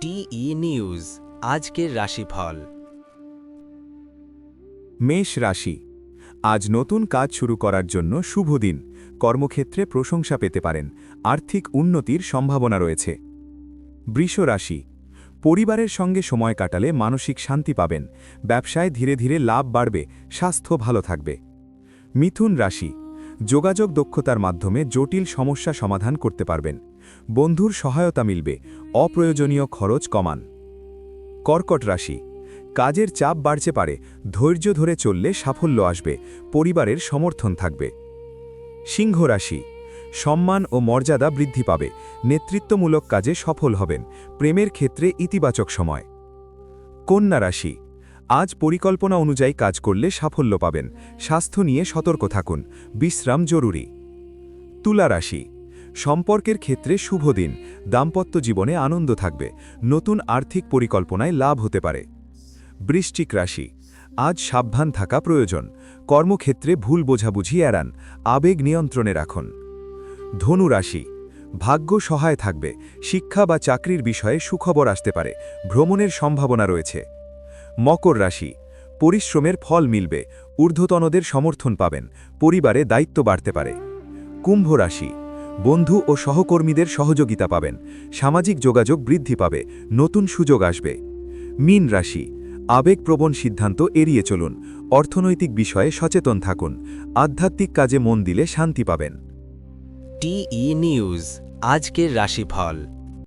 টিই news আজকের রাশিফল। মেষ রাশি, আজ নতুন কাজ শুরু করার জন্য শুভ দিন। কর্মক্ষেত্রে প্রশংসা পেতে পারেন, আর্থিক উন্নতির সম্ভাবনা রয়েছে। বৃষ রাশি, পরিবারের সঙ্গে সময় কাটালে মানসিক শান্তি পাবেন। ব্যবসায় ধীরে ধীরে লাভ বাড়বে, স্বাস্থ্য ভালো থাকবে। মিথুন রাশি, যোগাযোগ দক্ষতার মাধ্যমে জটিল সমস্যা সমাধান করতে পারবেন। বন্ধুর সহায়তা মিলবে, অপ্রয়োজনীয় খরচ কমান। কর্কট রাশি, কাজের চাপ বাড়তে পারে, ধৈর্য ধরে চললে সাফল্য আসবে, পরিবারের সমর্থন থাকবে। সিংহ রাশি, সম্মান ও মর্যাদা বৃদ্ধি পাবে, নেতৃত্বমূলক কাজে সফল হবেন, প্রেমের ক্ষেত্রে ইতিবাচক সময়। কন্যা রাশি, আজ পরিকল্পনা অনুযায়ী কাজ করলে সাফল্য পাবেন, স্বাস্থ্য নিয়ে সতর্ক থাকুন, বিশ্রাম জরুরি। তুলা রাশি, সম্পর্কের ক্ষেত্রে শুভ দিন, দাম্পত্য জীবনে আনন্দ থাকবে, নতুন আর্থিক পরিকল্পনায় লাভ হতে পারে। বৃশ্চিক রাশি, আজ সাবধান থাকা প্রয়োজন, কর্মক্ষেত্রে ভুল বোঝাবুঝি এড়ান, আবেগ নিয়ন্ত্রণে রাখুন। ধনু রাশি, ভাগ্য সহায় থাকবে, শিক্ষা বা চাকরির বিষয়ে সুখবর আসতে পারে, ভ্রমণের সম্ভাবনা রয়েছে। মকর রাশি, পরিশ্রমের ফল মিলবে, ঊর্ধ্বতনদের সমর্থন পাবেন, পরিবারে দায়িত্ব বাড়তে পারে। কুম্ভ রাশি, বন্ধু ও সহকর্মীদের সহযোগিতা পাবেন, সামাজিক যোগাযোগ বৃদ্ধি পাবে, নতুন সুযোগ আসবে। মীন রাশি, আবেগপ্রবণ সিদ্ধান্ত এড়িয়ে চলুন, অর্থনৈতিক বিষয়ে সচেতন থাকুন, আধ্যাত্মিক কাজে মন দিলে শান্তি পাবেন। টিই নিউজ আজকের রাশিফল।